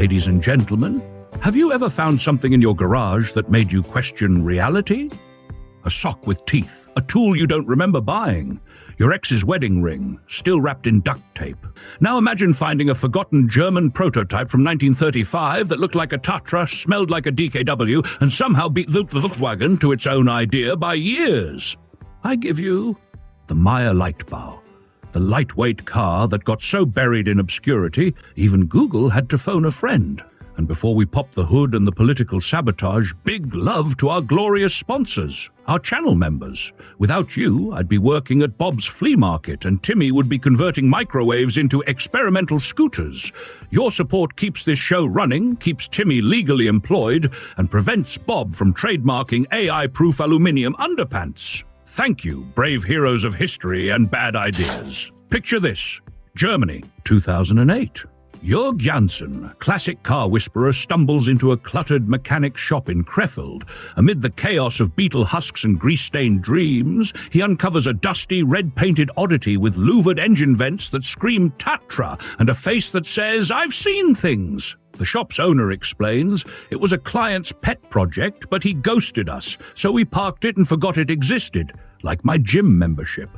Ladies and gentlemen, have you ever found something in your garage that made you question reality? A sock with teeth, a tool you don't remember buying, your ex's wedding ring, still wrapped in duct tape. Now imagine finding a forgotten German prototype from 1935 that looked like a Tatra, smelled like a DKW, and somehow beat the Volkswagen to its own idea by years. I give you the Maier Leichtbau, the lightweight car that got so buried in obscurity, even Google had to phone a friend. And before we pop the hood and the political sabotage, big love to our glorious sponsors, our channel members. Without you, I'd be working at Bob's flea market and Timmy would be converting microwaves into experimental scooters. Your support keeps this show running, keeps Timmy legally employed, and prevents Bob from trademarking AI-proof aluminium underpants. Thank you, brave heroes of history and bad ideas. Picture this: Germany, 2008. Jörg Janssen, classic car whisperer, stumbles into a cluttered mechanic shop in Krefeld. Amid the chaos of Beetle husks and grease-stained dreams, he uncovers a dusty, red-painted oddity with louvered engine vents that scream Tatra and a face that says, "I've seen things." The shop's owner explains, it was a client's pet project, but he ghosted us, so we parked it and forgot it existed, like my gym membership.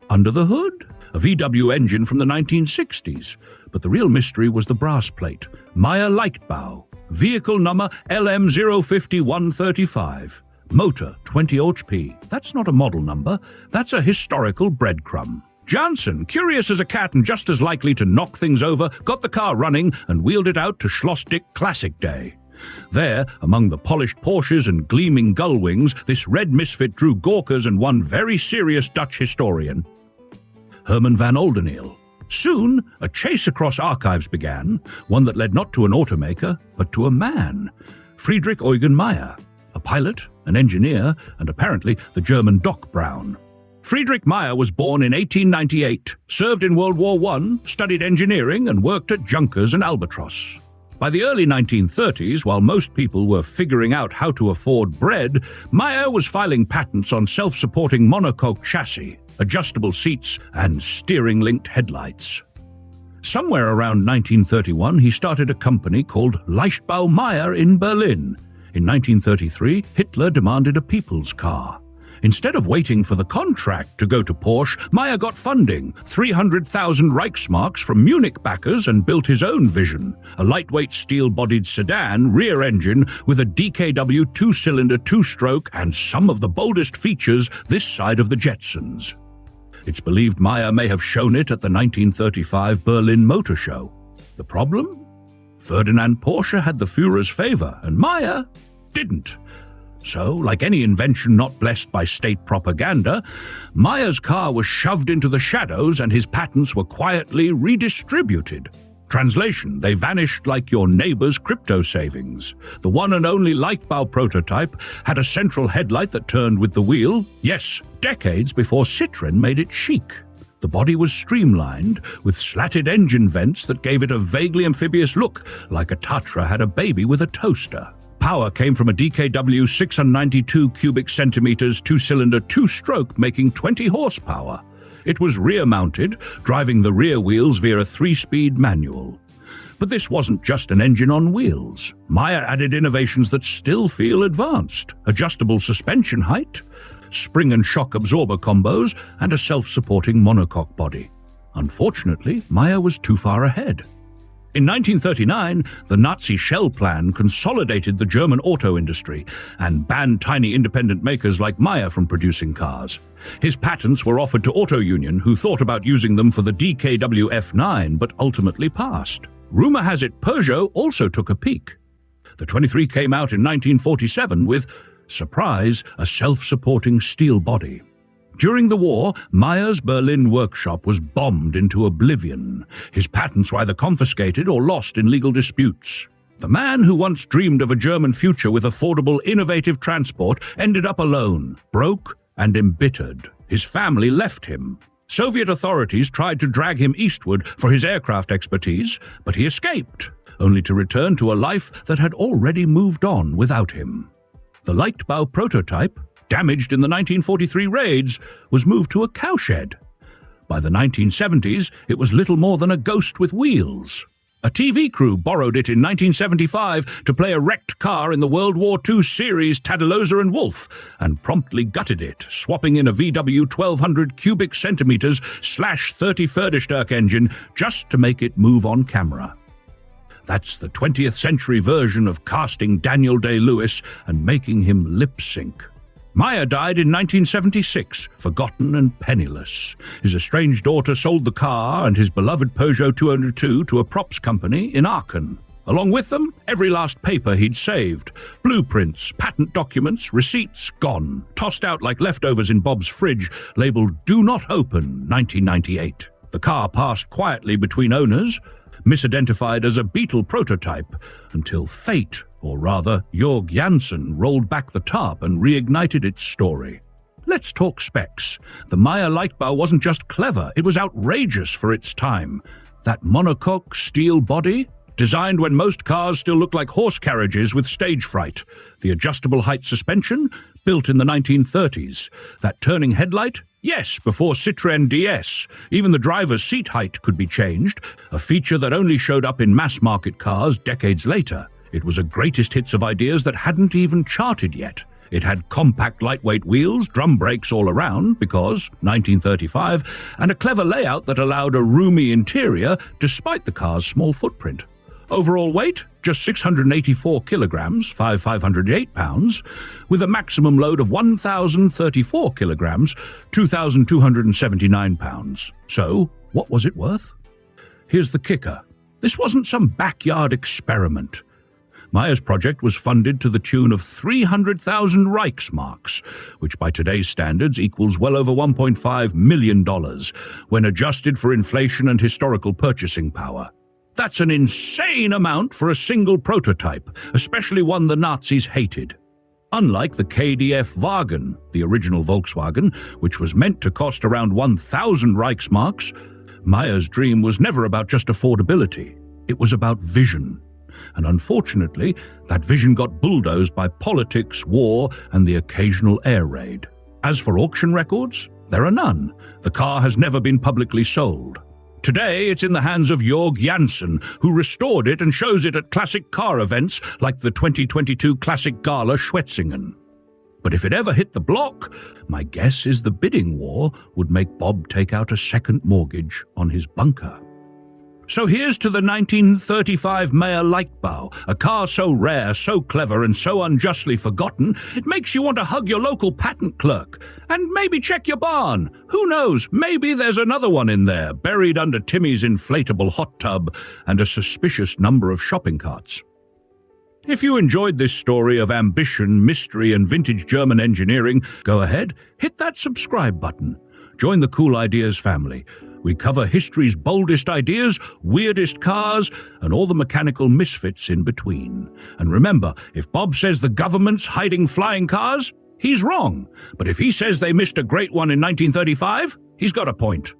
Under the hood, a VW engine from the 1960s. But the real mystery was the brass plate, Maier Leichtbau, vehicle number LM05135, motor 20 HP. That's not a model number, that's a historical breadcrumb. Janssen, curious as a cat and just as likely to knock things over, got the car running and wheeled it out to Schlossdick Classic Day. There, among the polished Porsches and gleaming gull wings, this red misfit drew gawkers and one very serious Dutch historian, Herman van Oldeneel. Soon, a chase across archives began, one that led not to an automaker, but to a man, Friedrich Eugen Maier, a pilot, an engineer, and apparently the German Doc Brown. Friedrich Maier was born in 1898, served in World War I, studied engineering, and worked at Junkers and Albatross. By the early 1930s, while most people were figuring out how to afford bread, Maier was filing patents on self-supporting monocoque chassis, adjustable seats, and steering-linked headlights. Somewhere around 1931, he started a company called Leichtbau Maier in Berlin. In 1933, Hitler demanded a people's car. Instead of waiting for the contract to go to Porsche, Maier got funding, 300,000 Reichsmarks from Munich backers, and built his own vision, a lightweight steel-bodied sedan, rear engine, with a DKW two-cylinder two-stroke and some of the boldest features this side of the Jetsons. It's believed Maier may have shown it at the 1935 Berlin Motor Show. The problem? Ferdinand Porsche had the Führer's favor, and Maier didn't. So, like any invention not blessed by state propaganda, Maier's car was shoved into the shadows and his patents were quietly redistributed. Translation, they vanished like your neighbor's crypto savings. The one and only Leichtbau prototype had a central headlight that turned with the wheel. Yes, decades before Citroën made it chic. The body was streamlined, with slatted engine vents that gave it a vaguely amphibious look, like a Tatra had a baby with a toaster. Power came from a DKW 692 cubic centimeters two-cylinder two-stroke making 20 horsepower. It was rear-mounted, driving the rear wheels via a 3-speed manual. But this wasn't just an engine on wheels. Maier added innovations that still feel advanced: adjustable suspension height, spring and shock absorber combos, and a self-supporting monocoque body. Unfortunately, Maier was too far ahead. In 1939, the Nazi Shell Plan consolidated the German auto industry and banned tiny independent makers like Maier from producing cars. His patents were offered to Auto Union, who thought about using them for the DKW F9 but ultimately passed. Rumor has it Peugeot also took a peek. The 23 came out in 1947 with, surprise, a self-supporting steel body. During the war, Maier's Berlin workshop was bombed into oblivion. His patents were either confiscated or lost in legal disputes. The man who once dreamed of a German future with affordable, innovative transport ended up alone, broke and embittered. His family left him. Soviet authorities tried to drag him eastward for his aircraft expertise, but he escaped, only to return to a life that had already moved on without him. The Leichtbau prototype, damaged in the 1943 raids, was moved to a cowshed. By the 1970s, it was little more than a ghost with wheels. A TV crew borrowed it in 1975 to play a wrecked car in the World War II series Tadallosa and Wolf, and promptly gutted it, swapping in a VW 1200 cubic centimeters /30 Förderstärke engine just to make it move on camera. That's the 20th century version of casting Daniel Day-Lewis and making him lip-sync. Maier died in 1976, forgotten and penniless. His estranged daughter sold the car and his beloved Peugeot 202 to a props company in Aachen. Along with them, every last paper he'd saved. Blueprints, patent documents, receipts gone, tossed out like leftovers in Bob's fridge, labeled "Do Not Open 1998. The car passed quietly between owners, misidentified as a Beetle prototype, until fate, or rather Jörg Janssen, rolled back the tarp and reignited its story. Let's talk specs. The Maier Leichtbau wasn't just clever, it was outrageous for its time. That monocoque steel body, designed when most cars still look like horse carriages with stage fright. The adjustable height suspension, built in the 1930s. That turning headlight? Yes, before Citroën DS. Even the driver's seat height could be changed, a feature that only showed up in mass-market cars decades later. It was a greatest hits of ideas that hadn't even charted yet. It had compact lightweight wheels, drum brakes all around, because 1935, and a clever layout that allowed a roomy interior despite the car's small footprint. Overall weight, just 684 kilograms, 508 pounds, with a maximum load of 1,034 kilograms, 2,279 pounds. So, what was it worth? Here's the kicker. This wasn't some backyard experiment. Maier's project was funded to the tune of 300,000 Reichsmarks, which by today's standards equals well over $1.5 million, when adjusted for inflation and historical purchasing power. That's an insane amount for a single prototype, especially one the Nazis hated. Unlike the KDF Wagen, the original Volkswagen, which was meant to cost around 1,000 Reichsmarks, Maier's dream was never about just affordability. It was about vision. And unfortunately, that vision got bulldozed by politics, war, and the occasional air raid. As for auction records, there are none. The car has never been publicly sold. Today, it's in the hands of Jörg Janssen, who restored it and shows it at classic car events like the 2022 Classic Gala Schwetzingen. But if it ever hit the block, my guess is the bidding war would make Bob take out a second mortgage on his bunker. So here's to the 1935 Maier Leichtbau, a car so rare, so clever, and so unjustly forgotten, it makes you want to hug your local patent clerk. And maybe check your barn. Who knows, maybe there's another one in there, buried under Timmy's inflatable hot tub and a suspicious number of shopping carts. If you enjoyed this story of ambition, mystery, and vintage German engineering, go ahead, hit that subscribe button. Join the Cool Ideas family. We cover history's boldest ideas, weirdest cars, and all the mechanical misfits in between. And remember, if Bob says the government's hiding flying cars, he's wrong. But if he says they missed a great one in 1935, he's got a point.